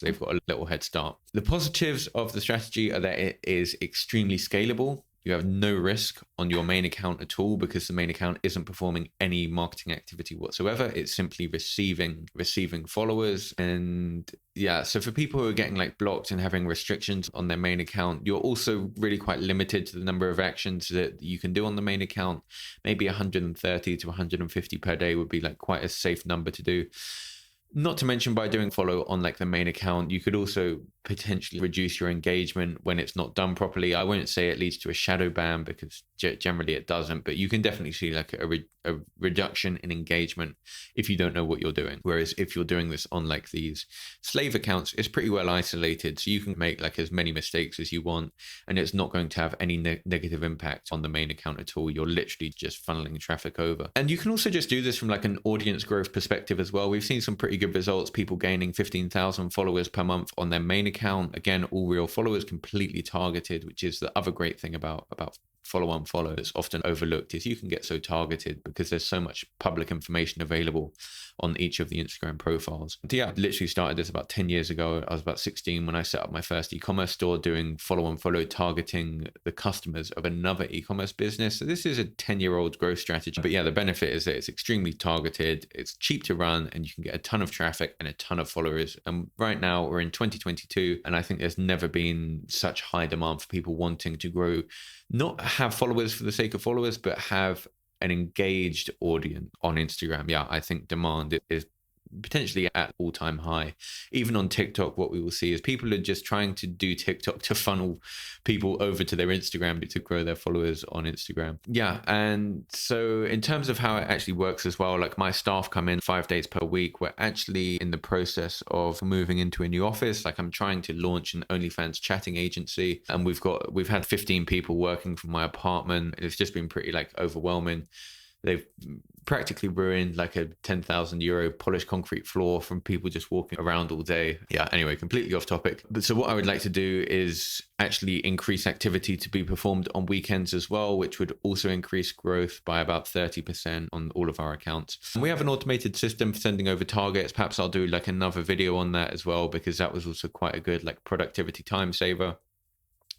they've got a little head start. The positives of the strategy are that it is extremely scalable. You have no risk on your main account at all because the main account isn't performing any marketing activity whatsoever. It's simply receiving followers. And yeah, so for people who are getting like blocked and having restrictions on their main account, you're also really quite limited to the number of actions that you can do on the main account. Maybe 130 to 150 per day would be like quite a safe number to do. Not to mention, by doing follow on like the main account, you could also potentially reduce your engagement when it's not done properly. I won't say it leads to a shadow ban because generally it doesn't, but you can definitely see like a reduction in engagement if you don't know what you're doing. Whereas if you're doing this on like these slave accounts, it's pretty well isolated. So you can make like as many mistakes as you want and it's not going to have any negative impact on the main account at all. You're literally just funneling traffic over. And you can also just do this from like an audience growth perspective as well. We've seen some pretty good results, people gaining 15,000 followers per month on their main account. Again, all real followers, completely targeted, which is the other great thing about follow on follow that's often overlooked, is you can get so targeted because there's so much public information available on each of the Instagram profiles. So yeah, I literally started this about 10 years ago. I was about 16 when I set up my first e-commerce store, doing follow on follow, targeting the customers of another e-commerce business. So this is a 10-year-old growth strategy. But yeah, the benefit is that it's extremely targeted, it's cheap to run, and you can get a ton of traffic and a ton of followers. And right now we're in 2022, and I think there's never been such high demand for people wanting to grow, not have followers for the sake of followers, but have an engaged audience on Instagram. Yeah, I think demand is potentially at all-time high. Even on TikTok, what we will see is people are just trying to do TikTok to funnel people over to their Instagram to grow their followers on Instagram. Yeah, and so in terms of how it actually works as well, like my staff come in 5 days per week. We're actually in the process of moving into a new office. Like I'm trying to launch an OnlyFans chatting agency, and we've had 15 people working from my apartment. It's just been pretty like overwhelming. They've practically ruined like a 10,000 euro polished concrete floor from people just walking around all day. Yeah, anyway, completely off topic. But so what I would like to do is actually increase activity to be performed on weekends as well, which would also increase growth by about 30% on all of our accounts. And we have an automated system for sending over targets. Perhaps I'll do like another video on that as well, because that was also quite a good like productivity time saver.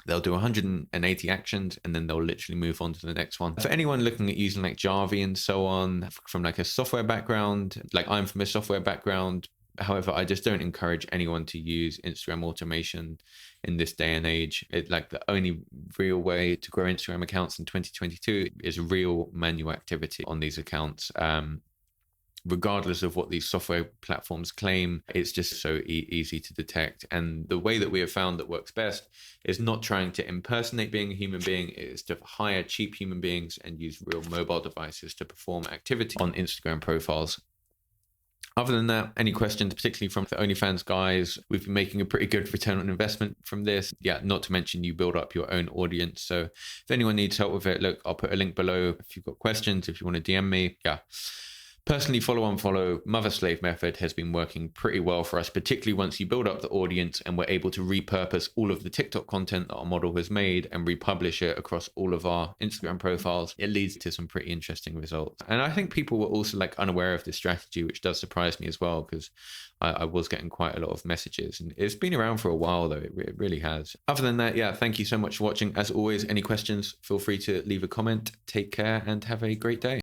They'll do 180 actions and then they'll literally move on to the next one. For anyone looking at using like Jarvee and so on from like a software background, like I'm from a software background. However, I just don't encourage anyone to use Instagram automation in this day and age. Like the only real way to grow Instagram accounts in 2022 is real manual activity on these accounts. Regardless of what these software platforms claim, it's just so easy to detect. And the way that we have found that works best is not trying to impersonate being a human being, is to hire cheap human beings and use real mobile devices to perform activity on Instagram profiles. Other than that, any questions, particularly from the OnlyFans guys? We've been making a pretty good return on investment from this. Yeah, not to mention you build up your own audience. So if anyone needs help with it, look, I'll put a link below if you've got questions, if you want to DM me. Yeah. Personally, follow on follow mother slave method has been working pretty well for us, particularly once you build up the audience and we're able to repurpose all of the TikTok content that our model has made and republish it across all of our Instagram profiles. It leads to some pretty interesting results. And I think people were also like unaware of this strategy, which does surprise me as well, because I was getting quite a lot of messages, and it's been around for a while though. It really has. Other than that, yeah, thank you so much for watching. As always, any questions, feel free to leave a comment. Take care and have a great day.